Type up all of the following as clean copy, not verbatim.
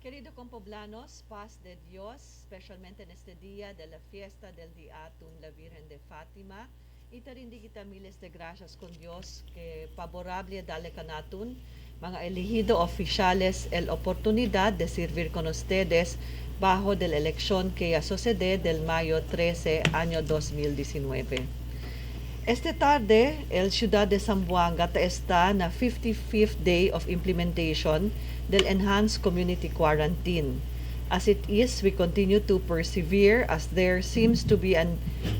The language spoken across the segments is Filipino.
Querido compoblanos, paz de Dios, especialmente en este día de la fiesta del Día Atun la Virgen de Fátima, ita rindi kita miles de gracias con Dios que favorable dale kanatun, mga elegido oficiales, el oportunidad de servir con ustedes bajo de la elección que sucede del mayo 13, año 2019. Este tarde, el ciudad de Zamboanga está na 55th day of implementation del enhanced community quarantine. As it is, we continue to persevere as there seems to be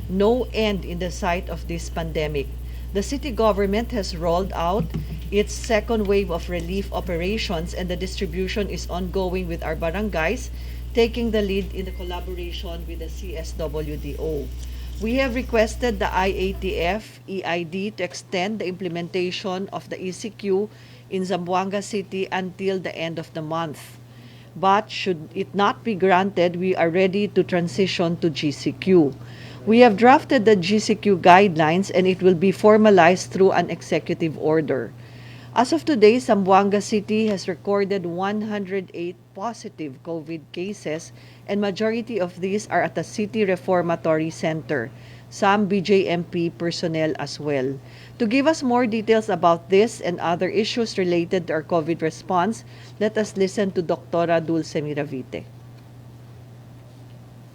no end in the sight of this pandemic. The city government has rolled out its second wave of relief operations and the distribution is ongoing with our barangays taking the lead in the collaboration with the CSWDO. We have requested the IATF EID to extend the implementation of the ECQ in Zamboanga City until the end of the month. But should it not be granted, we are ready to transition to GCQ. We have drafted the GCQ guidelines and it will be formalized through an executive order. As of today, Zamboanga City has recorded 108 positive COVID cases and majority of these are at the City Reformatory Center, some BJMP personnel as well. To give us more details about this and other issues related to our COVID response, let us listen to Dr. Dulce Miravite.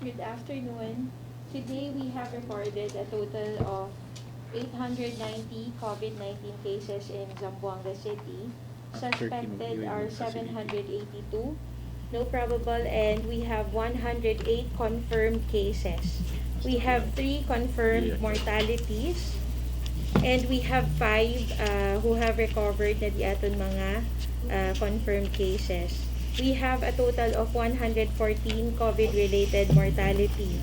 Good afternoon. Today we have recorded a total of 890 COVID-19 cases in Zamboanga City. Suspected are 782, no probable, and we have 108 confirmed cases. We have 3 confirmed mortalities, and we have 5 who have recovered na di aton mga confirmed cases. We have a total of 114 COVID-related mortality.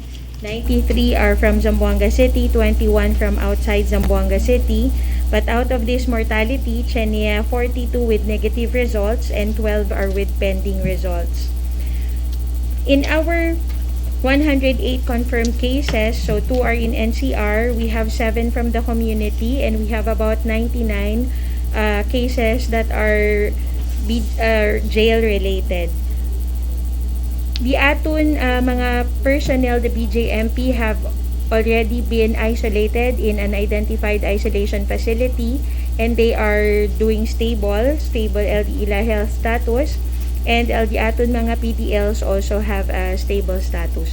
93 are from Zamboanga City, 21 from outside Zamboanga City. But out of this mortality, 42 with negative results and 12 are with pending results. In our 108 confirmed cases, so 2 are in NCR, we have 7 from the community, and we have about 99 cases that are jail-related. The aton mga personnel, the BJMP, have already been isolated in an identified isolation facility and they are doing stable LDILA health status, and the aton mga PDLs also have a stable status.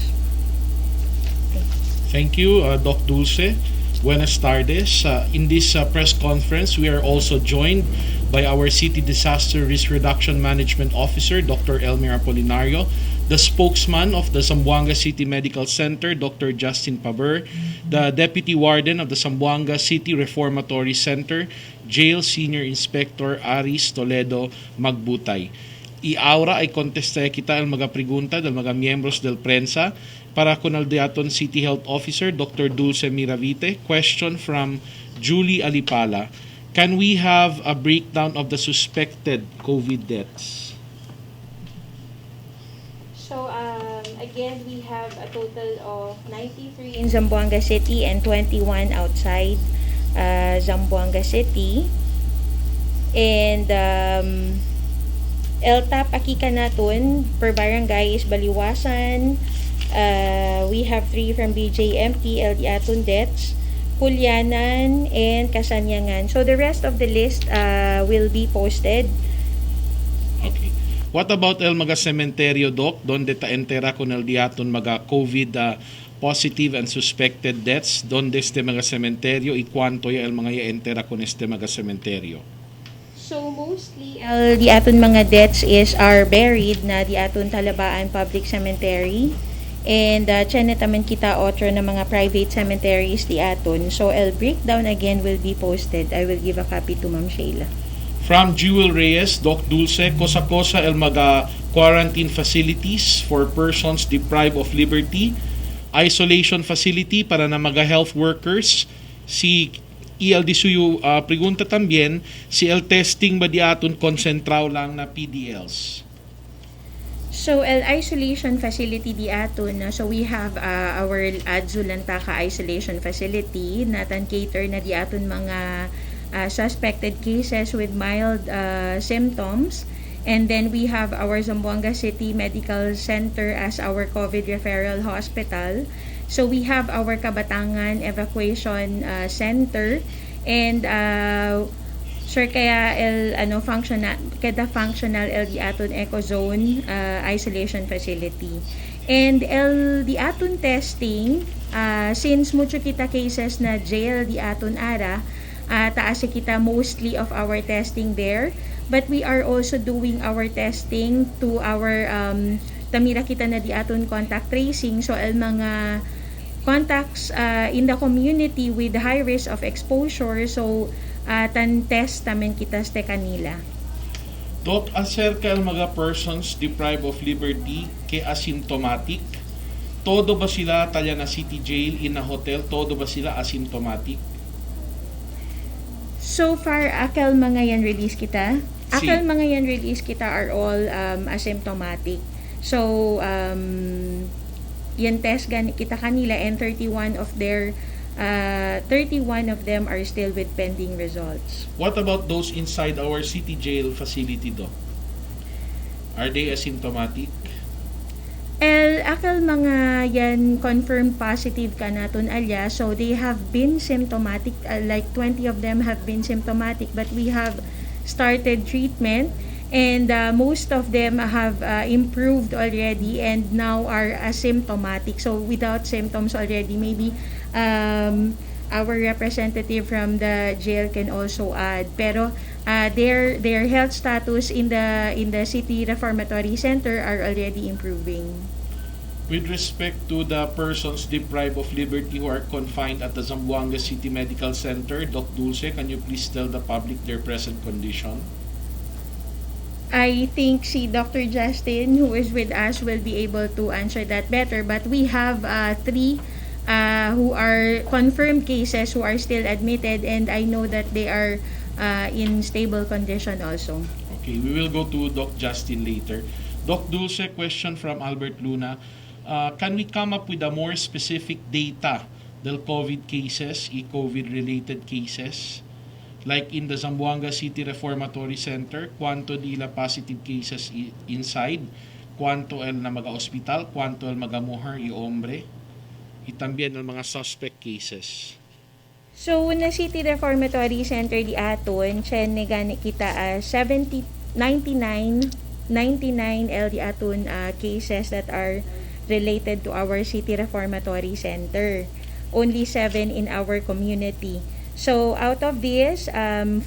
Thank you, Doc Dulce. Buenas tardes. In this press conference, we are also joined by our City Disaster Risk Reduction Management Officer, Dr. Elmer Apolinario, the spokesman of the Zamboanga City Medical Center, Dr. Justin Paber, the Deputy Warden of the Zamboanga City Reformatory Center, Jail Senior Inspector Aris Toledo Magbutay. I-aura ay conteste kita ang mga pregunta del mga miyembros del prensa para con al diaton City Health Officer Dr. Dulce Miravite. Question from Julie Alipala. Can we have a breakdown of the suspected COVID deaths? So again, we have a total of 93 in Zamboanga City and 21 outside Zamboanga City. And LTAP akika naton per barangay is Baliwasan. We have 3 from BJMP, LD aton deaths, Hulyanan, and Kasanyangan. So the rest of the list will be posted. Okay. What about el mga sementeryo, Doc? Donde ta entera con el diaton mga COVID positive and suspected deaths? Donde este mga sementeryo? Y cuánto ya el mga entera con este mga sementeryo? So mostly the aton mga deaths are buried na di aton Talabaan Public Cemetery, and tiyan naman kita otro na mga private cemeteries di aton. So el breakdown again will be posted. I will give a copy to Ma'am Sheila. From Jewel Reyes, Doc Dulce, kosa-kosa el mga quarantine facilities for persons deprived of liberty, isolation facility para na mga health workers, si EL Disuyo pregunta también, si el testing ba di aton konsentraw lang na PDLs? So el isolation facility di aton, so we have our Adzulantaka isolation facility natan cater na di aton mga suspected cases with mild symptoms, And then we have our Zamboanga City Medical Center as our COVID referral hospital. So we have our Kabatangan Evacuation Center, and sir, kaya functional el di aton eco zone isolation facility. And el di aton testing, since mucho kita cases na jail di aton ara, taas kita mostly of our testing there, but we are also doing our testing to our tamira kita na di aton contact tracing. So el mga contacts in the community with high risk of exposure, so tan test tamen kita sa kanila. Doc, acerca ang mga persons deprived of liberty ke asymptomatic, todo ba sila talya na city jail in a hotel? Todo ba sila asymptomatic? So far, akal mga yan release kita. Akal mga yan release kita are all asymptomatic. So, yan test kita kanila, and 31 of them are still with pending results. What about those inside our city jail facility, Doc? Are they asymptomatic? Akal mga yan confirmed positive ka naton alya, so they have been symptomatic, like 20 of them have been symptomatic, but we have started treatment, and most of them have improved already and now are asymptomatic, so without symptoms already. Maybe our representative from the jail can also add, pero their health status in the city reformatory center are already improving. With respect to the persons deprived of liberty who are confined at the Zamboanga City Medical Center, Doc Dulce, can you please tell the public their present condition? I think si Dr. Justin, who is with us, will be able to answer that better, but we have 3 who are confirmed cases who are still admitted, and I know that they are in stable condition also. Okay, we will go to Doc Justin later. Doc Dulce, question from Albert Luna. Can we come up with a more specific data del COVID cases, e-COVID related cases? Like in the Zamboanga City Reformatory Center, quanto nila positive cases inside, quanto el na mga-hospital, quanto el mga-mujer y hombre, y también el mga suspect cases. So, na City Reformatory Center di aton, chen gani kita 99 el di aton cases that are related to our City Reformatory Center. Only 7 in our community. So, out of this, 14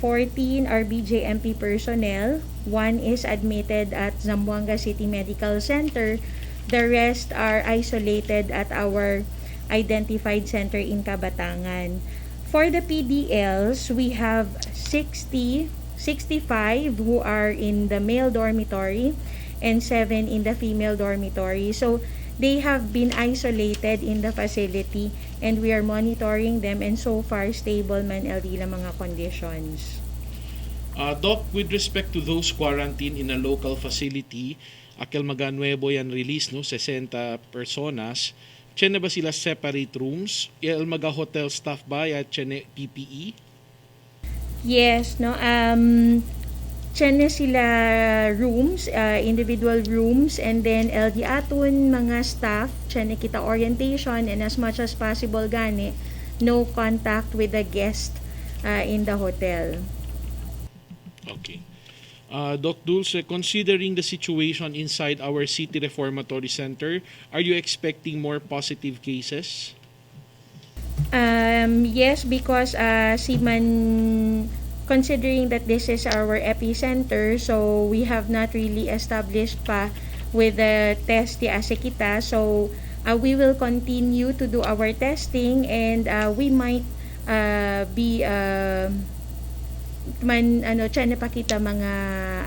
are BJMP personnel. 1 is admitted at Zamboanga City Medical Center. The rest are isolated at our identified center in Kabatangan. For the PDLs, we have 65 who are in the male dormitory and 7 in the female dormitory. So, they have been isolated in the facility, and we are monitoring them, and so far stable man LD lang mga conditions. Doc, with respect to those quarantined in a local facility, akil maganuebo yan release, no, 60 personas, tiyan na ba sila separate rooms? Il maga hotel staff ba ya tiyan PPE? Yes, no. Tiyan na sila rooms, individual rooms, and then LD aton mga staff, tiyan na kita orientation, and as much as possible gani, no contact with the guest in the hotel. Okay. Doc Dulce, considering the situation inside our City Reformatory Center, are you expecting more positive cases? Yes, because considering that this is our epicenter, so we have not really established pa with the test di ase kita. So we will continue to do our testing, and we might be tiyan na pa kita mga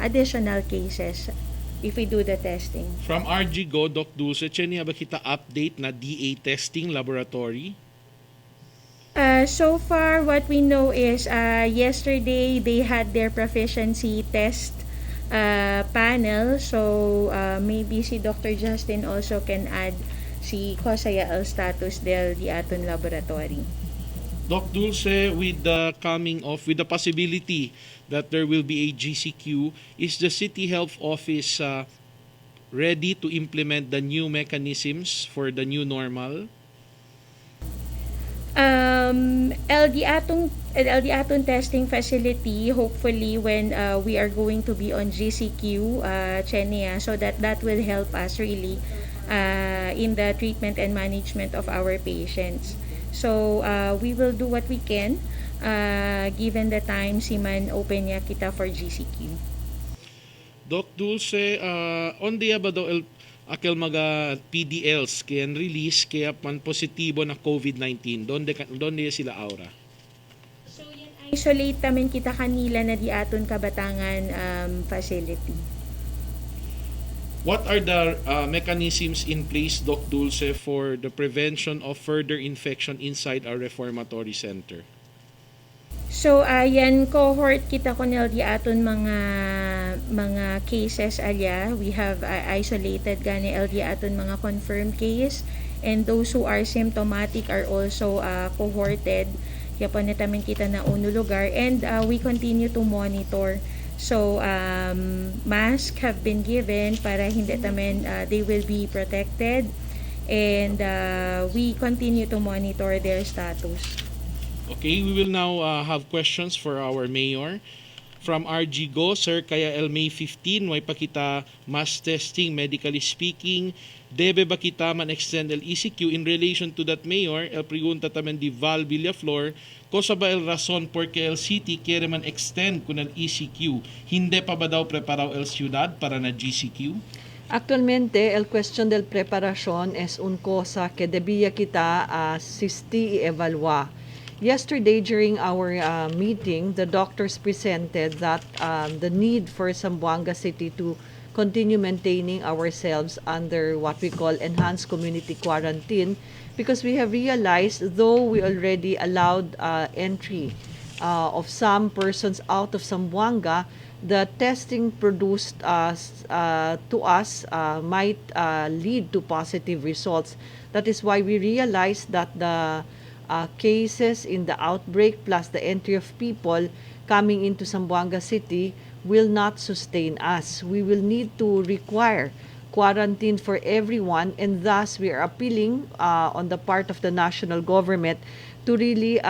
additional cases if we do the testing. From RG Go, Doc Dulce, tiyan niya ba kita update na DA testing laboratory? So far, what we know is yesterday they had their proficiency test panel. So maybe si Dr. Justin also can add si Kosaya al status del di aton laboratory. Doc Dulce, with the coming of, with the possibility that there will be a GCQ, is the City Health Office ready to implement the new mechanisms for the new normal? LD Atong testing facility, hopefully when we are going to be on GCQ, Chenia, so that will help us really in the treatment and management of our patients. So we will do what we can given the time si man open niya kita for GCQ. Doc Dulce, on dia ba daw akil mga PDLs kaya release kaya pan positibo na COVID-19? Donde sila aura? So yan isolate tamin kita kanila na di aton kabatangan facility. What are the mechanisms in place, Doc Dulce, for the prevention of further infection inside our reformatory center? So ayan cohort kita ko di aton mga cases alya. We have isolated gani LD aton mga confirmed case, and those who are symptomatic are also cohorted. Kaya po nitamin kita na uno lugar, and we continue to monitor. So masks have been given para hindi tamen they will be protected, and we continue to monitor their status. Okay, we will now have questions for our mayor. From RG Go, Sir, kaya May 15, may pakita mass testing, medically speaking. Debe ba kita man extend el ECQ in relation to that, Mayor? El pregunta tamen di Val Villaflor, cosa ba el rason porque el city quiere man extend kun el ECQ? Hindi pa ba daw preparaw el ciudad para na GCQ? Actualmente, el cuestión del preparación es un cosa que debía kita asisti y evaluar. Yesterday, during our meeting, the doctors presented that the need for Zamboanga City to continue maintaining ourselves under what we call enhanced community quarantine, because we have realized, though we already allowed entry of some persons out of Zamboanga, the testing produced to us might lead to positive results. That is why we realized that the cases in the outbreak plus the entry of people coming into Zamboanga City will not sustain us. We will need to require quarantine for everyone, and thus we are appealing on the part of the national government to really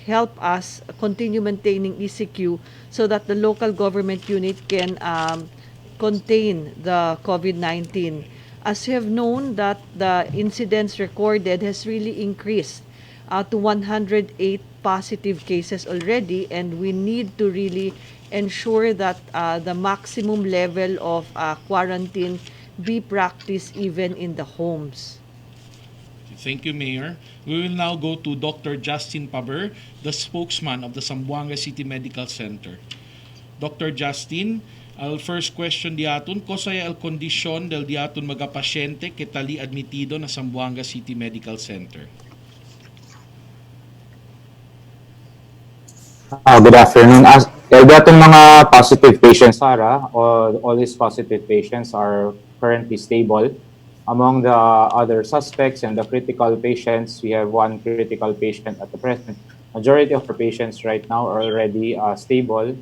help us continue maintaining ECQ so that the local government unit can contain the COVID-19. As you have known, that the incidence recorded has really increased to 108 positive cases already, and we need to really ensure that the maximum level of quarantine be practiced even in the homes. Thank you, Mayor. We will now go to Dr. Justin Paber, the spokesman of the Zamboanga City Medical Center. Dr. Justin, al first question diaton, kosaya el kondisyon del diaton mga pasyente kitali admitido na Zamboanga City Medical Center? Good afternoon. Datong mga positive patients, Sarah, all these positive patients are currently stable. Among the other suspects and the critical patients, we have one critical patient at the present. Majority of our patients right now are already stable.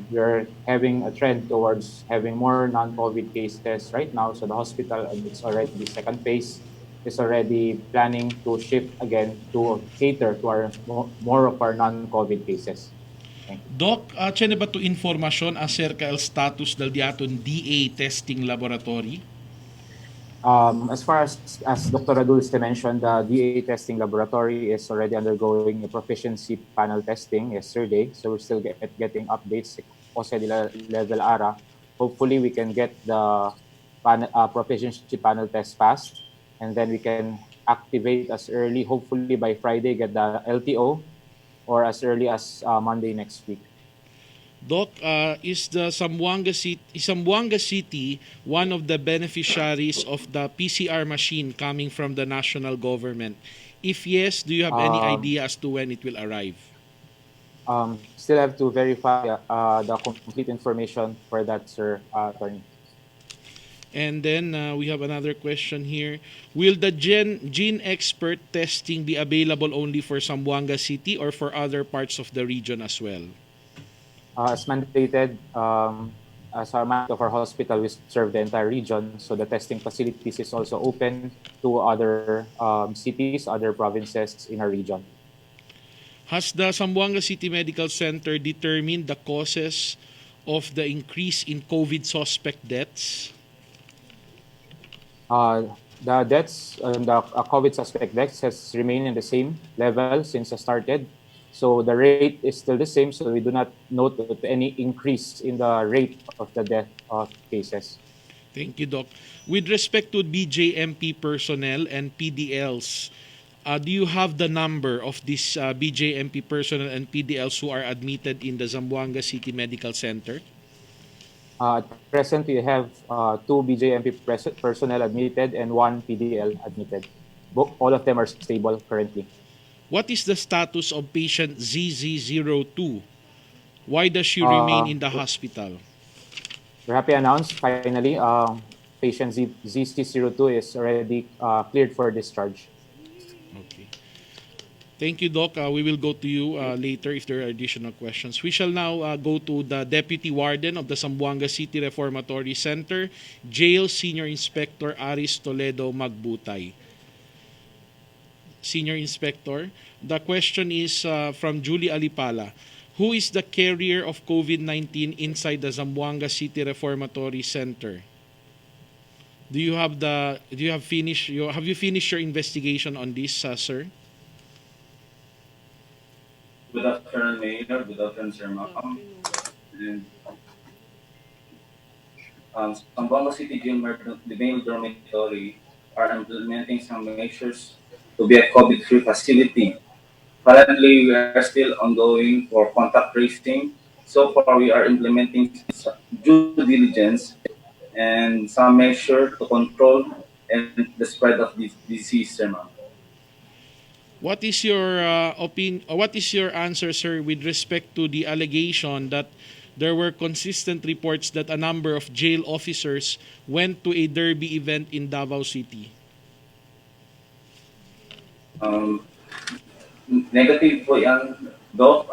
We're having a trend towards having more non-COVID cases right now. So the hospital, it's already the second phase, is already planning to shift again to cater to our more of our non-COVID cases. Doc, tiene ba to informasyon acerca el status del diaton DA testing laboratory? As far as Dr. Adulce mentioned, the DA testing laboratory is already undergoing a proficiency panel testing yesterday. So we're still getting updates. Level ARA. Hopefully we can get the proficiency panel test passed, and then we can activate as early, hopefully by Friday, get the LTO, or as early as Monday next week. Doc, is Zamboanga City one of the beneficiaries of the PCR machine coming from the national government? If yes, do you have any idea as to when it will arrive? Still have to verify the complete information for that, sir, attorney. And then we have another question here. Will the gene expert testing be available only for Zamboanga City or for other parts of the region as well? As mandated, as our mandate of our hospital, we serve the entire region. So the testing facilities is also open to other cities, other provinces in our region. Has the Zamboanga City Medical Center determined the causes of the increase in COVID suspect deaths? The deaths and the COVID suspect deaths has remained in the same level since it started. So the rate is still the same. So we do not note any increase in the rate of the death of cases. Thank you, Doc. With respect to BJMP personnel and PDLs, do you have the number of these BJMP personnel and PDLs who are admitted in the Zamboanga City Medical Center? At present, we have two BJMP personnel admitted and one PDL admitted. All of them are stable currently. What is the status of patient ZZ02? Why does she remain Uh, in the hospital? we're happy to announce finally, patient ZC02 is already cleared for discharge. Okay. Thank you, Doc. We will go to you later if there are additional questions. We shall now go to the Deputy Warden of the Zamboanga City Reformatory Center, Jail Senior Inspector Aris Toledo Magbutay. Senior Inspector, the question is from Julie Alipala. Who is the carrier of COVID-19 inside the Zamboanga City Reformatory Center? Have you finished your investigation on this, sir? Good afternoon, Mayor. Good afternoon, Sir Ma'am. And Zamboanga City the male dormitory are implementing some measures to be a COVID-free facility. Currently, we are still ongoing for contact tracing. So far, we are implementing due diligence and some measure to control and the spread of this disease, Sir Ma'am. What is your What is your answer, sir, with respect to the allegation that there were consistent reports that a number of jail officers went to a derby event in Davao City? Um, Negative po yan, Doc.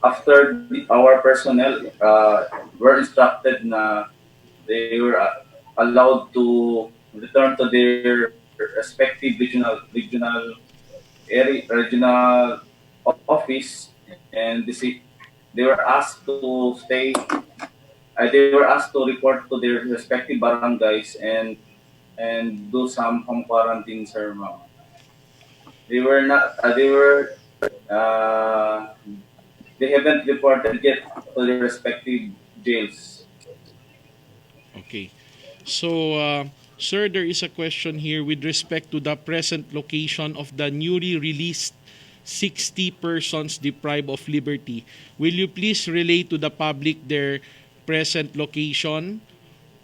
After our personnel were instructed na they were allowed to return to their respective regional office, and they were asked to stay. They were asked to report to their respective barangays and do some home quarantine, sir, ma'am. They were not. Uh, they haven't reported yet to their respective jails. Okay. So, sir, there is a question here with respect to the present location of the newly released 60 persons deprived of liberty. Will you please relate to the public their present location,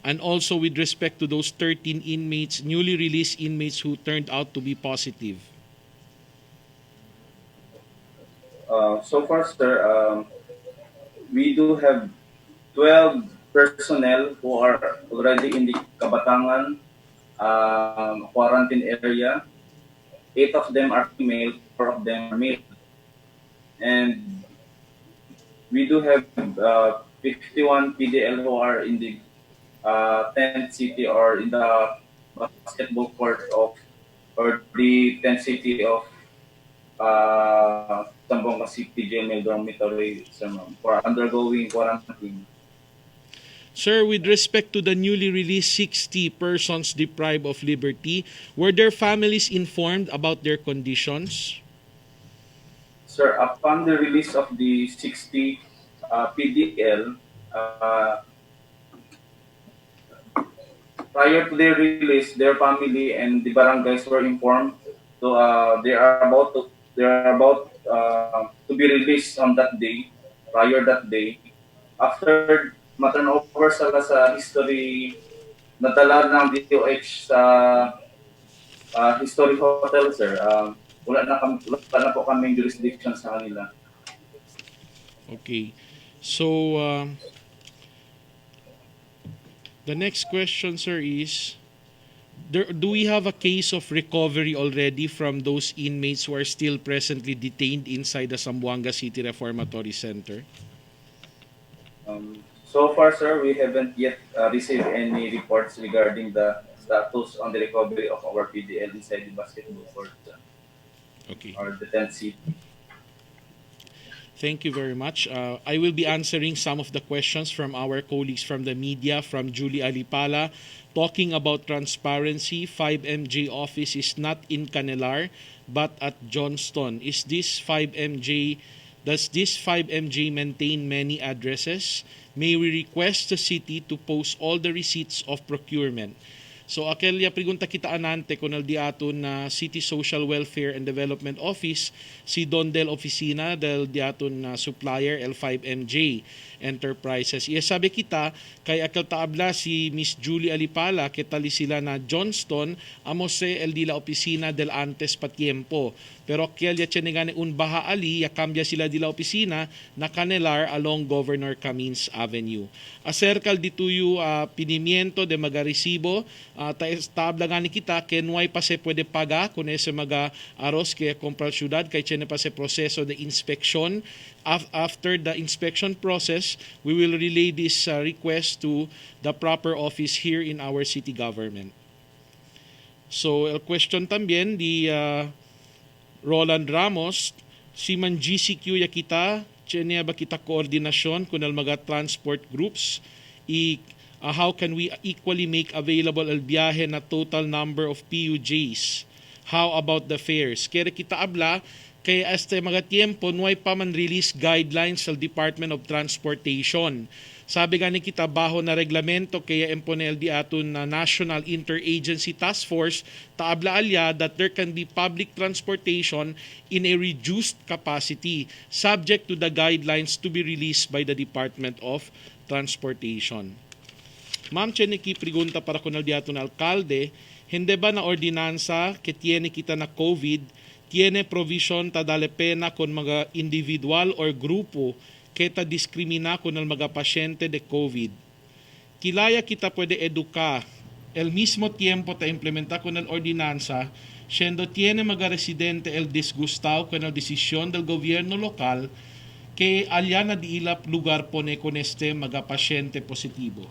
and also with respect to those 13 inmates, newly released inmates who turned out to be positive? So far, sir, we do have 12 personnel who are already in the Kabatangan quarantine area. 8 of them are female, 4 of them are male. And we do have 51 PDL who are in the tent city or in the basketball court of or the tent city of Zamboanga City Jail Male Dormitory, sir, ma'am, for undergoing quarantine. Sir, with respect to the newly released 60 persons deprived of liberty, were their families informed about their conditions? Sir, upon the release of the 60 PDL, prior to their release, their family and the barangays were informed. So they are about to be released on that day, prior that day. After ma-turn over sa history, nadala ng DOH sa history hotel, sir. Wala na po kaming jurisdiction sa kanila. Okay. So, The next question, sir, is do we have a case of recovery already from those inmates who are still presently detained inside the Zamboanga City Reformatory Center? So far, sir, we haven't yet received any reports regarding the status on the recovery of our PDL inside the basketball court Okay. or the tent city. Thank you very much. I will be answering some of the questions from our colleagues from the media, from Julie Alipala, talking about transparency. 5MJ office is not in Canelar, but at Johnston. Does this 5MJ maintain many addresses? May we request the city to post all the receipts of procurement? So akelya pregunta kita anante kunal di aton na City Social Welfare and Development Office si Don del Oficina del di aton supplier L5MJ Enterprises. Iya sabi kita kay akel taabla si Miss Julie Alipala ketali sila na Johnston amo se el di la Oficina del antes pa tiempo. Pero kelya chenegane un baha ali ya cambia sila di la opisina na Canelar along Governor Camins Avenue. Acercal dituyo pinimiento de magaresibo tabla gani kita kenway pa se pwede paga kung ese maga aros kaya compral syudad kay chene pa se proseso de inspection. After the inspection process, we will relay this request to the proper office here in our city government. So, el question también di Roland Ramos, si man GCQ ya kita, chene ba kita koordinasyon kunal mga transport groups, how can we equally make available el biyahe na total number of PUJs? How about the fares? Kaya kita abla, kaya este mga tiempo, nuay pa man release guidelines sa Department of Transportation. Sabi gani kita baho na reglamento kaya imponel di aton na National Interagency Task Force taabla alya that there can be public transportation in a reduced capacity subject to the guidelines to be released by the Department of Transportation. Ma'am Cheniki pregunta para kunal di aton alkalde, hindi ba na ordinansa que tiene kita na COVID tiene provision ta dale pena con mga individual or grupo kita diskrimina con el mga pasyente de COVID. Kilaya kita pwede eduka el mismo tiempo ta implementa con el ordinanza siendo tiene mga residente el disgustado con el desisyon del gobierno local que alya na diilap lugar pone con este mga pasyente positibo.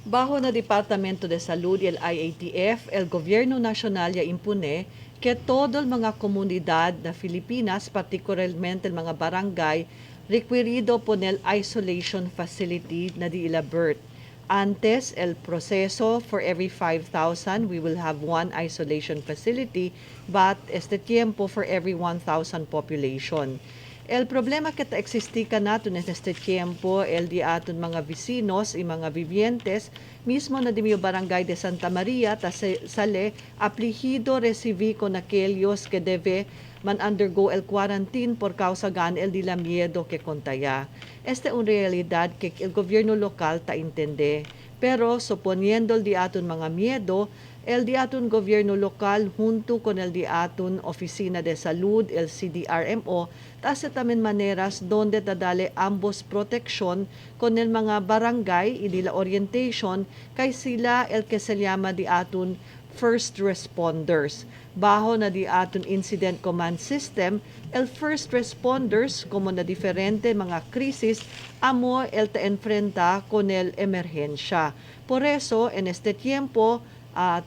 Bajo na Departamento de Salud y el IATF, el Gobierno Nacional ya impone que todo el mga komunidad na Filipinas, particularmente el mga barangay, requerido poner isolation facility na di ilabert. Antes, el proceso for every 5,000, we will have one isolation facility, but este tiempo for every 1,000 population. El problema que existika nato en este tiempo, el di aton mga vecinos y mga vivientes, mismo na dimio barangay de Santa Maria, sale, aplihido recibí con aquellos que debe man undergo el quarantine por causa gan el de la miedo que contaya. Esta es una realidad que el gobierno local ta intende. Pero suponiendo el di aton mga miedo, el di aton gobierno local junto con el di aton Oficina de Salud, el CDRMO, tasa tamen maneras donde dadale ambos proteksyon con el mga barangay y la orientation kay sila el que se llama di aton first responders. Bajo na di aton incident command system, el first responders como na diferente mga krisis amo el te enfrenta con el emerhensya. Por eso, en este tiempo,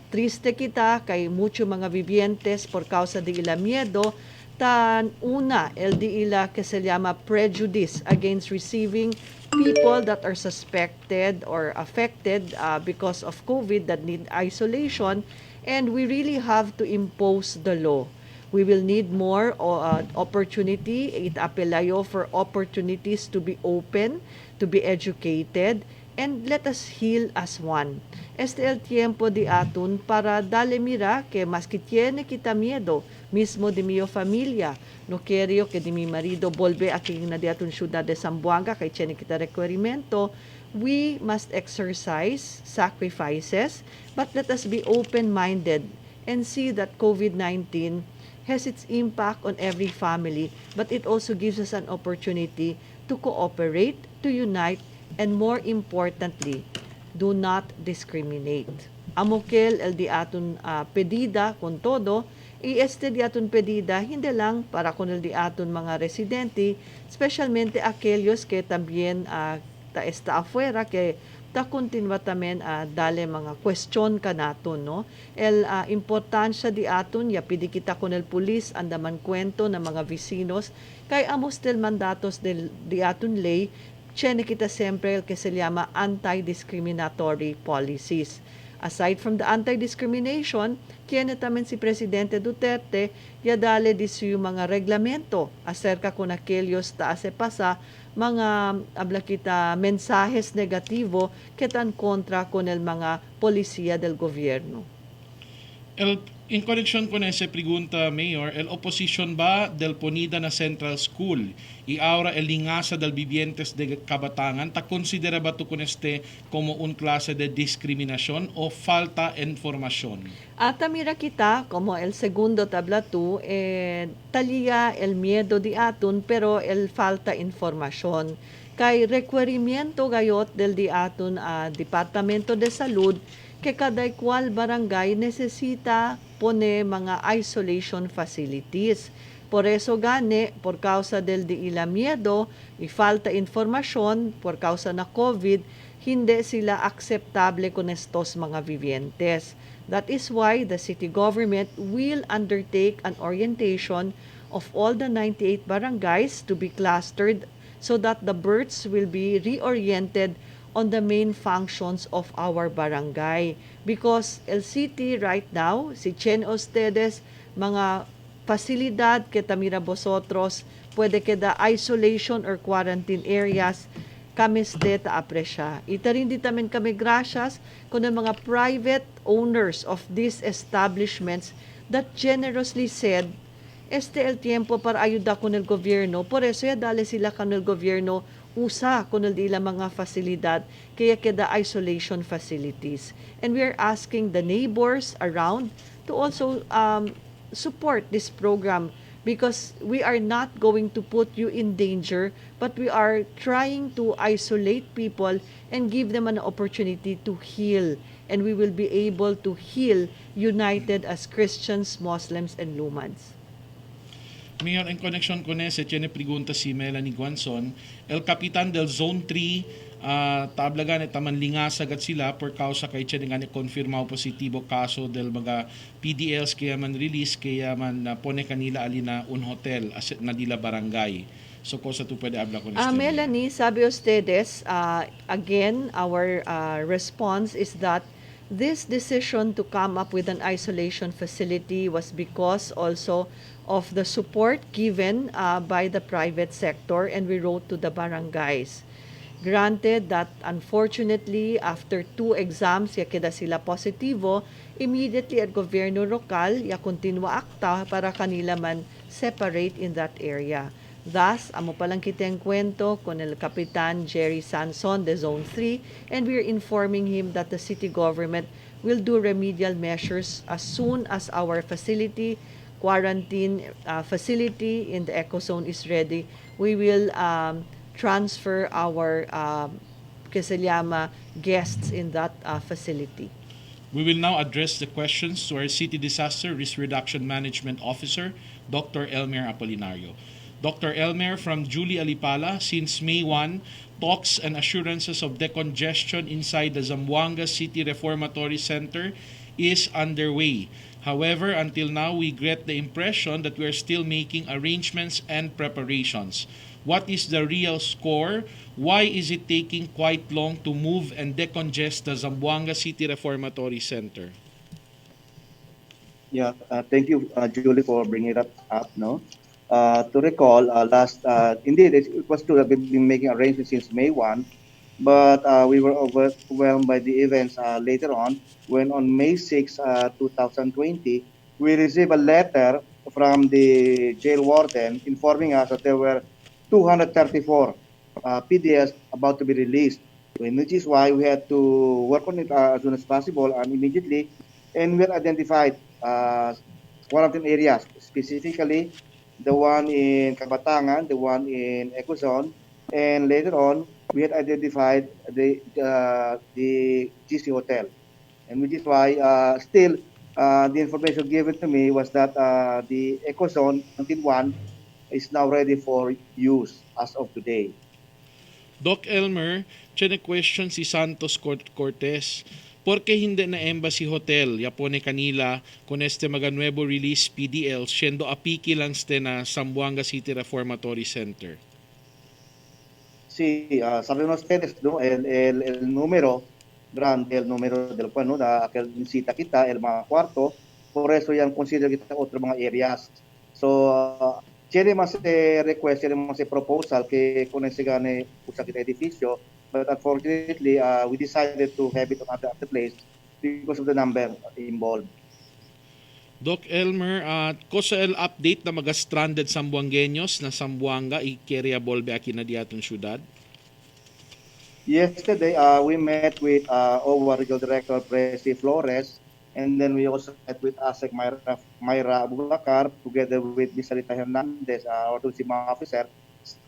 triste kita kay mucho mga vivientes por causa de ila miedo, tan una el di ila que se llama prejudice against receiving people that are suspected or affected because of COVID that need isolation, and we really have to impose the law. We will need more opportunity. It apelayo for opportunities to be open, to be educated, and let us heal as one. Este el tiempo di aton para dale mira que mas que tiene kita miedo, mismo de mi familia. No quiero que de mi marido volve aquí na di aton ciudad de Zamboanga kay tiene kita requerimento. We must exercise sacrifices, but let us be open-minded and see that COVID-19 has its impact on every family, but it also gives us an opportunity to cooperate, to unite, and more importantly, do not discriminate. Amokel el di aton pedida con todo, este di aton pedida hindi lang para con el di aton mga residente, especialmente aquellos que también ta está afuera que ta continua tamen dale mga question kanaton no el importansya di aton ya pidi kita con el pulis andaman kwento ng mga vecinos kay amos del mandatos del di aton ley tiene kita siempre el que se llama anti-discriminatory policies. Aside from the anti-discrimination, tiene también si Presidente Duterte ya dale disu mga reglamento acerca con aquellos taase pasa mga abla kita mensajes negativo que tan kontra con el mga policía del gobierno. In connection con esa pregunta, Mayor, el oposition ba del ponida na Central School y ahora el lingasa del vivientes de Kabatangan, ta considera ba to con este como un clase de discriminación o falta información? Mira kita, como el segundo tabla tu, talía el miedo di aton, pero el falta información. Kay requerimiento gayot del di aton Departamento de Salud, que kada cual barangay necesita pone mga isolation facilities. Por eso gane, por causa del di ila miedo y falta informasyon, por causa na COVID, hindi sila akseptable con estos mga vivientes. That is why the city government will undertake an orientation of all the 98 barangays to be clustered so that the birds will be reoriented on the main functions of our barangay. Because el city right now, si Chen ustedes, mga pasilidad que tamira vosotros, puede queda isolation or quarantine areas, kami ste ta apresya. Ita rin di tamen kami gracias kung ang mga private owners of these establishments that generously said, el tiempo para ayuda con el gobierno, por eso ya dale sila con el gobierno usa con el dila mga fasilidad kaya keda isolation facilities. And we are asking the neighbors around to also support this program because we are not going to put you in danger, but we are trying to isolate people and give them an opportunity to heal. And we will be able to heal united as Christians, Muslims, and Lumans. Mayor, in connection con ese, tiene pregunta si Melanie Guanzon, el kapitan del Zone 3, tablagan at taman lingasag at sila por causa kay tiene nga konfirmao positibo kaso del mga PDLs kaya man release kaya man pone kanila alina un hotel as na dila barangay. So cosa tu pwede habla con este? Melanie, sabi ustedes, again, our response is that this decision to come up with an isolation facility was because also of the support given by the private sector, and we wrote to the barangays. Granted that unfortunately after 2 exams ya keda sila positibo, immediately at gobyerno lokal ya continua akta para kanila man separate in that area. Thus, amo palang kitang kwento con el Kapitan Jerry Sanson de Zone 3, and we are informing him that the city government will do remedial measures as soon as our quarantine facility in the eco zone is ready. We will transfer our Keselyama guests in that facility. We will now address the questions to our City Disaster Risk Reduction Management Officer, Dr. Elmer Apolinario. Dr. Elmer from Julie Alipala, since May 1, talks and assurances of decongestion inside the Zamboanga City Reformatory Center is underway. However, until now, we get the impression that we are still making arrangements and preparations. What is the real score? Why is it taking quite long to move and decongest the Zamboanga City Reformatory Center? Yeah, thank you, Julie, for bringing it up. No, to recall, indeed, it was true that we've been making arrangements since May 1, but we were overwhelmed by the events later on when on May 6, 2020, we received a letter from the jail warden informing us that there were 234 PDS about to be released, which is why we had to work on it as soon as possible and immediately, and we had identified quarantine areas, specifically the one in Kabatangan, the one in Ecozone, and later on, we had identified the GC Hotel, and which is why still the information given to me was that the EcoZone Quarantine 1 is now ready for use as of today. Doc Elmer, question si Santos Cortez. Porque hindi na Embassy Hotel, yapone kanila, con este mga nuevo release PDL, siendo apiki lang ste na Zamboanga City Reformatory Center? Sí, saben ustedes, ¿no? El número grande, el número del pueblo, que visita kita, el mga kwarto, por eso yan consider kita otro mga areas. So, tiene más request, tiene más proposal que con ese gane usa kita edificio, but unfortunately, we decided to have it on other place because of the number involved. Doc Elmer, kosa el update na mga stranded Sambuangueños na Zamboanga y Keria Bolbe aquí na diaton syudad? Yesterday, we met with our regional director, Presi Flores, and then we also met with ASEC Myra Abubakar, together with Ms. Rita Hernandez, our tourism officer.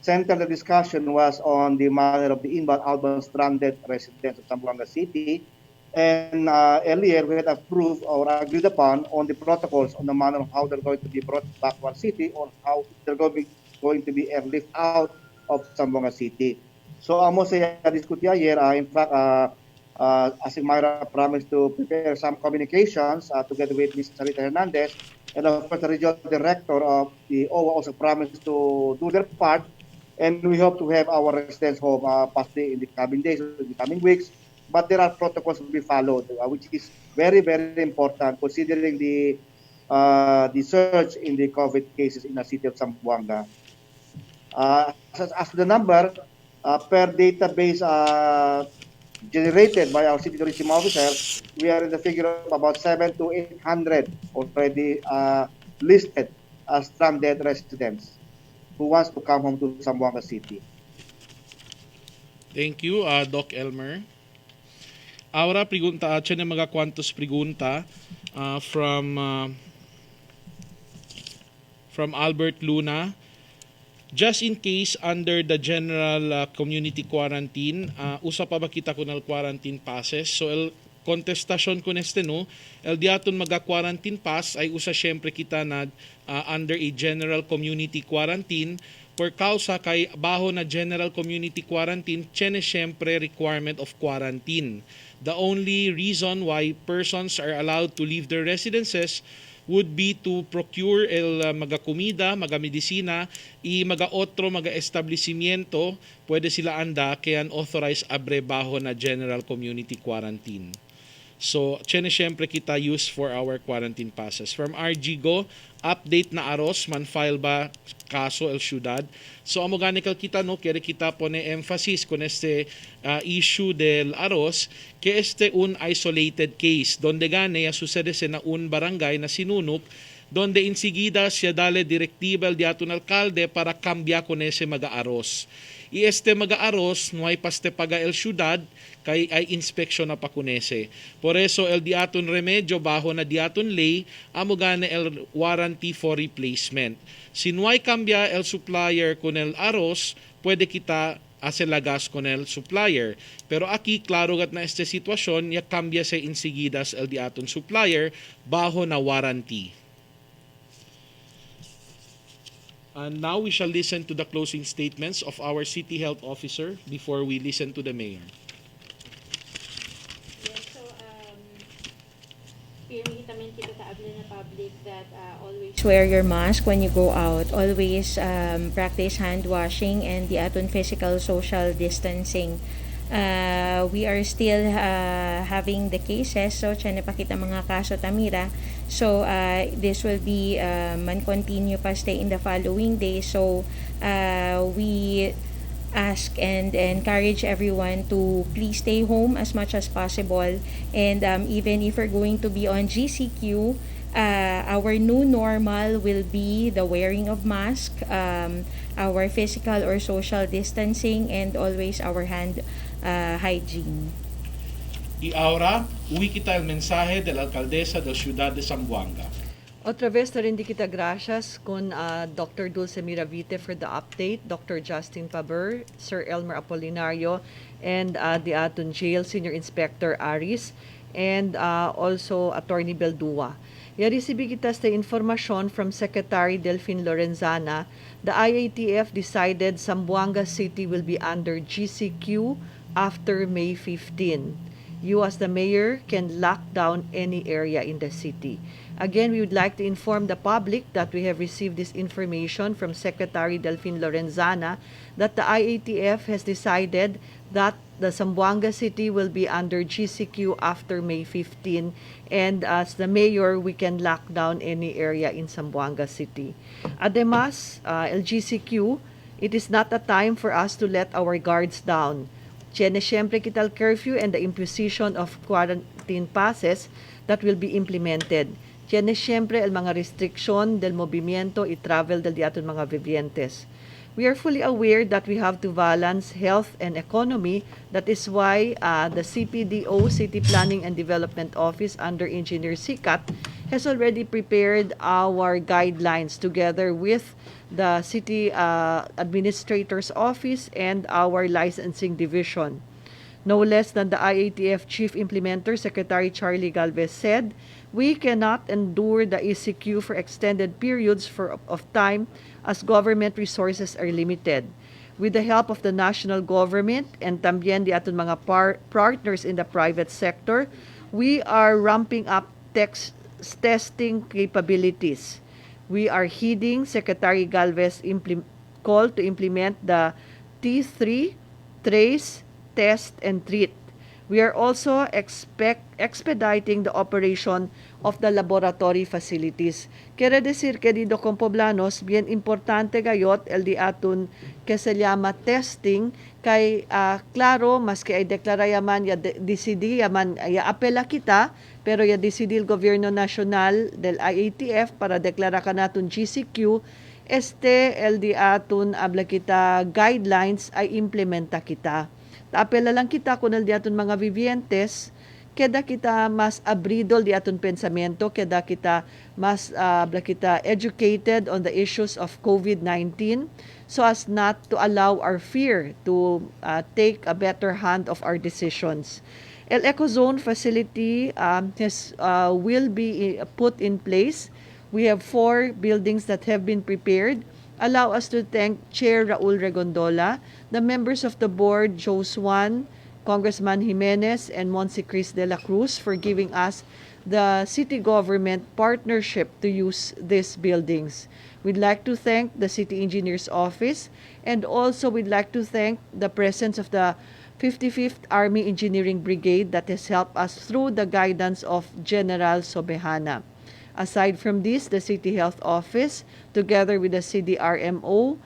Center the discussion was on the matter of the inbound-outbound stranded residents of Zamboanga City. And earlier, we had approved or agreed upon on the protocols on the manner of how they're going to be brought back to our city or how they're going to be airlift out of Zamboanga City. So, amo saya diskuti ayer, in fact, as Myra promised to prepare some communications together with Ms. Sarita Hernandez, and of course, the regional director of the OWA also promised to do their part, and we hope to have our residents home possibly in the coming days, in the coming weeks. But there are protocols to be followed, which is very, very important considering the surge in the COVID cases in the city of Zamboanga. As to the number, per database generated by our city tourism officer, we are in the figure of about 700 to 800 already listed as stranded residents who wants to come home to Zamboanga City. Thank you, Doc Elmer. Ahora, pregunta, tiene mga kwantos pregunta from Albert Luna. Just in case under the general community quarantine, usa pa ba kita kunal quarantine passes? So el contestasyon ko neste no, el diaton maga-quarantine pass ay usa syempre kita na under a general community quarantine. Per causa kay baho na general community quarantine, tiene syempre requirement of quarantine. The only reason why persons are allowed to leave their residences would be to procure el mga komida, mga medisina, y mga otro mga establecimiento, pwede sila anda kaya unauthorized abre baho na general community quarantine. So, tiene syempre kita use for our quarantine passes. From RG Go, update na aros, man file ba kaso el syudad. So, amo ganikal kita no, kaya kita pone emphasis con este issue del aros, que este un isolated case, donde gane sucede na un barangay na sinunup, donde enseguida siya dale direktiba el diaton alcalde para cambia con ese mga aros. Y este mga aros, no hay paste paga el syudad, kay ay inspeksyon na pakunese. Por eso, el diaton remedyo baho na diaton lay, amo gane el warranty for replacement. Si no hay cambia el supplier con el aros, pwede kita aselagas con el supplier. Pero aquí, klaro gat na este sitwasyon, ya cambia sa insigidas el diaton supplier baho na warranty. And now we shall listen to the closing statements of our city health officer before we listen to the mayor. Yes, so pirmi kita men kita taabli na public that always wear your mask when you go out. Always practice hand washing and the aton physical social distancing. We are still having the cases, so tiyan pakita mga kaso tamira. So this will be man continue pa stay in the following day. So we ask and encourage everyone to please stay home as much as possible. And even if we're going to be on GCQ, our new normal will be the wearing of mask, our physical or social distancing, and always our hand hygiene. Y ahora, uwi kita el mensaje de la alcaldesa de Ciudad de Zamboanga. Otra vez na rin di kita gracias con Dr. Dulce Miravite for the update, Dr. Justin Paber, Sir Elmer Apolinario, and the Aton Jail Senior Inspector Aris, and also Attorney Beldua. Yarisibi kita sa informasyon from Secretary Delphine Lorenzana. The IATF decided Zamboanga City will be under GCQ after May 15. You as the mayor can lock down any area in the city. Again, we would like to inform the public that we have received this information from Secretary Delphine Lorenzana that the IATF has decided that the Zamboanga City will be under GCQ after May 15, and as the mayor, we can lock down any area in Zamboanga City. Además, LGCQ, it is not a time for us to let our guards down. Tiene siyempre kital curfew and the imposition of quarantine passes that will be implemented. Tiene siyempre el mga restriction del movimiento y travel del diaton mga vivientes. We are fully aware that we have to balance health and economy. That is why the CPDO, City Planning and Development Office under Engineer Sikat, has already prepared our guidelines together with the City Administrator's Office and our Licensing Division. No less than the IATF Chief Implementer, Secretary Charlie Galvez, said, we cannot endure the ECQ for extended periods of time as government resources are limited. With the help of the national government and también di aton mga partners in the private sector, we are ramping up testing capabilities. We are heeding Secretary Galvez call to implement the T3, trace, test, and treat. We are also expediting the operation of the laboratory facilities. Quiere decir que dito con poblanos, bien importante gayot el di aton que se llama testing kay klaro mas que ay deklara yaman ya decidi yaman ya apela kita pero ya decidi el gobierno nacional del IATF para deklara ka naton GCQ el di aton abla kita guidelines ay implementa kita. Apela lang kita kung di aton mga vivientes, keda kita mas abridol di aton pensamento, keda kita mas kita educated on the issues of COVID-19 so as not to allow our fear to take a better hand of our decisions. El Ecozone facility will be put in place. We have 4 buildings that have been prepared. Allow us to thank Chair Raul Regondola, the members of the board, Joe Swan, Congressman Jimenez, and Monsi Cris de la Cruz for giving us the city government partnership to use these buildings. We'd like to thank the City Engineer's Office, and also we'd like to thank the presence of the 55th Army Engineering Brigade that has helped us through the guidance of General Sobehana. Aside from this, the City Health Office, together with the CDRMO,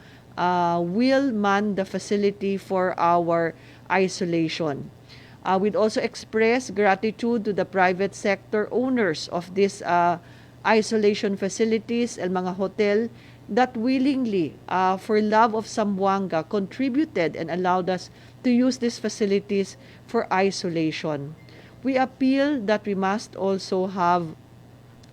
will man the facility for our isolation. We'd also express gratitude to the private sector owners of these isolation facilities, el mga hotel, that willingly, for love of Zamboanga, contributed and allowed us to use these facilities for isolation. We appeal that we must also have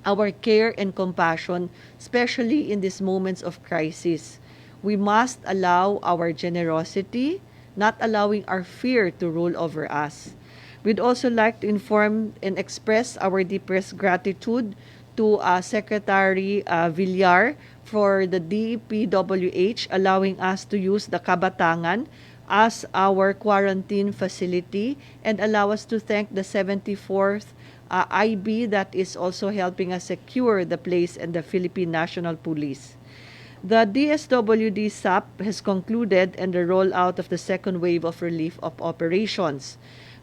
our care and compassion, especially in these moments of crisis. We must allow our generosity, not allowing our fear to rule over us. We'd also like to inform and express our deepest gratitude to Secretary Villar for the DPWH allowing us to use the Kabatangan as our quarantine facility, and allow us to thank the 74th IB that is also helping us secure the place, and the Philippine National Police. The DSWD SAP has concluded and the rollout of the second wave of relief of operations.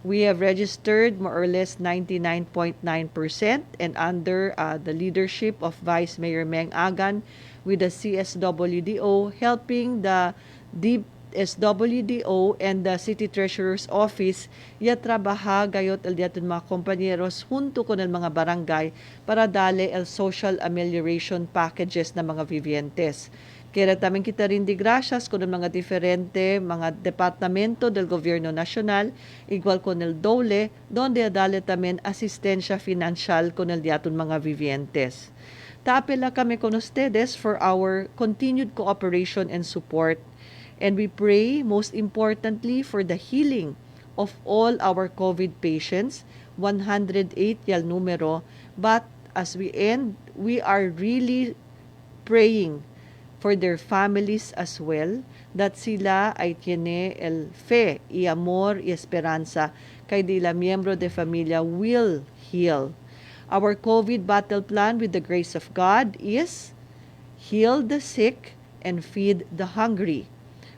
We have registered more or less 99.9%, and under the leadership of Vice Mayor Meng Agan with the CSWDO helping the SWDO and the City Treasurer's Office ya trabaha gayot el diaton mga kompanyeros junto con el mga barangay para dale el social amelioration packages na mga vivientes. Kaya también kita rin di gracias con el mga diferente mga departamento del gobierno nacional igual con el DOLE donde dale también asistencia financial con el diaton mga vivientes. Taapela kami con ustedes for our continued cooperation and support. And we pray, most importantly, for the healing of all our COVID patients, 108 yal numero. But as we end, we are really praying for their families as well, that sila ay tiene el fe, y amor, y esperanza, kay di la miembro de familia will heal. Our COVID battle plan with the grace of God is heal the sick and feed the hungry.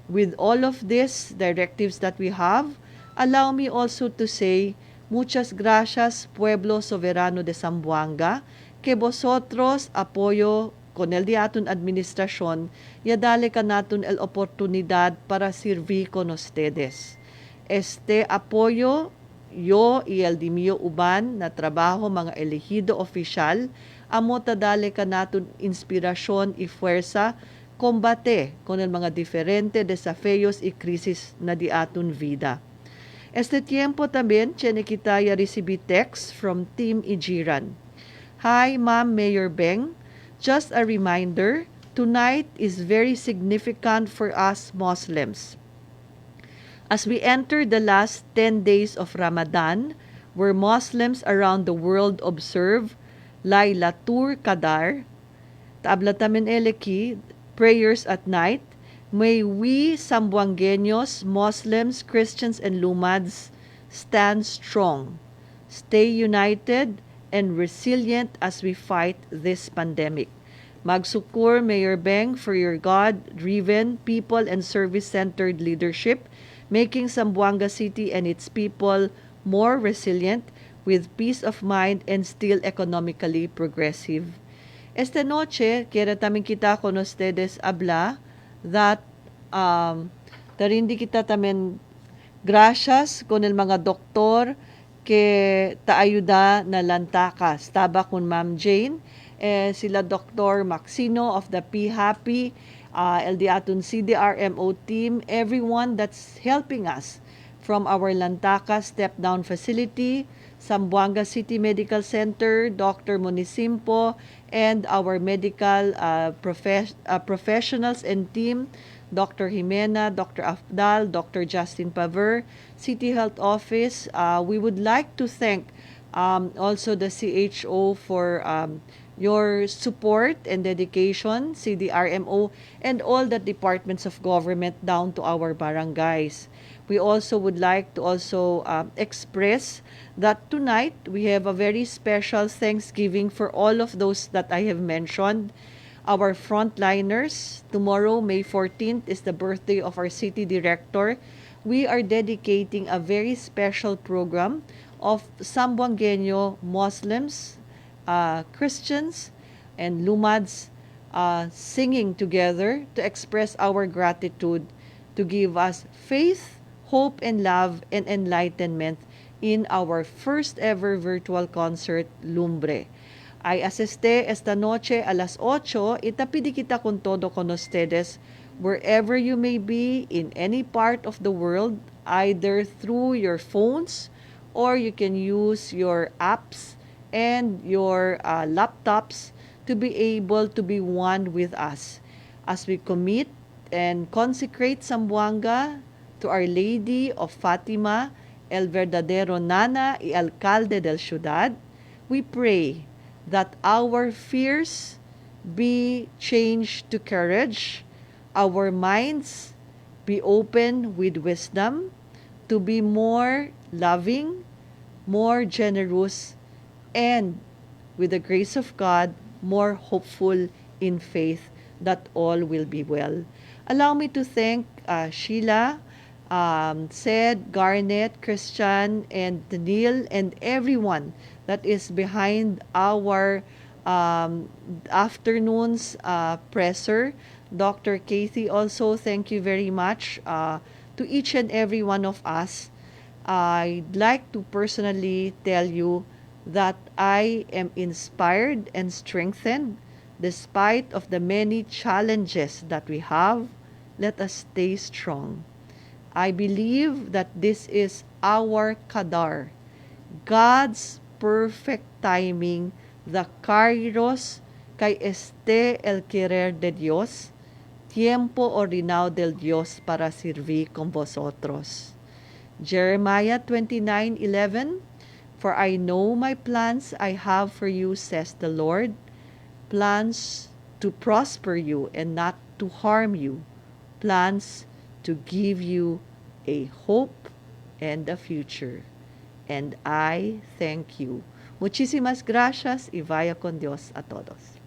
With all of these directives that we have, allow me also to say, muchas gracias, Pueblo Soberano de Zamboanga, que vosotros apoyo con el diaton administrasyon, ya dale ka naton el oportunidad para servir con ustedes. Este apoyo, yo y el di mio uban na trabaho mga elehido opisyal, amo tadale ka naton inspirasyon y fuerza combate con el mga diferente desafíos y crisis na di aton vida. Este tiempo también tiene kita ya recibí text from Team Ijiran. Hi, Ma'am Mayor Beng. Just a reminder, tonight is very significant for us Muslims. As we enter the last 10 days of Ramadan, where Muslims around the world observe Laylatul Qadar, Tablatamin Eleki, prayers at night, may we Sambuangueños, Muslims, Christians, and Lumads stand strong, stay united, and resilient as we fight this pandemic. Magsukur, Mayor Beng, for your God-driven, people and service-centered leadership, making Zamboanga City and its people more resilient, with peace of mind and still economically progressive. Esta noche, quiero también kita con ustedes habla that tarindi kita también gracias con el mga doktor que taayuda na lantakas. Taba kun Ma'am Jane, sila Dr. Maxino of the P-Happy, el Diaton CDRMO team, everyone that's helping us from our Lantakas step-down facility, Zamboanga City Medical Center, Dr. Munisimpo, and our medical professionals and team, Dr. Jimena, Dr. Afdal, Dr. Justin Paver, City Health Office. We would like to thank also the CHO for your support and dedication, CDRMO, and all the departments of government down to our barangays. We also would like to also express that tonight we have a very special Thanksgiving for all of those that I have mentioned. Our frontliners, tomorrow, May 14th, is the birthday of our city director. We are dedicating a very special program of Sambuangueño Muslims, Christians, and Lumads singing together to express our gratitude, to give us faith, hope, and love and enlightenment in our first ever virtual concert, Lumbre. I asiste esta noche a las 8, itapidi kita con todo con ustedes, wherever you may be in any part of the world, either through your phones or you can use your apps and your laptops to be able to be one with us as we commit and consecrate Zamboanga to Our Lady of Fatima, el verdadero Nana y Alcalde del Ciudad. We pray that our fears be changed to courage, our minds be open with wisdom, to be more loving, more generous, and with the grace of God, more hopeful in faith that all will be well. Allow me to thank Sheila, Sed, Garnet, Christian, and Neil, and everyone that is behind our afternoon's presser. Dr. Kathy also, thank you very much to each and every one of us. I'd like to personally tell you that I am inspired and strengthened despite of the many challenges that we have. Let us stay strong. I believe that this is our Qadar, God's perfect timing, the Kairos kay este el querer de Dios, tiempo ordinado del Dios para servir con vosotros. Jeremiah 29:11, For I know my plans I have for you, says the Lord, plans to prosper you and not to harm you, plans to give you a hope and a future. And I thank you. Muchísimas gracias y vaya con Dios a todos.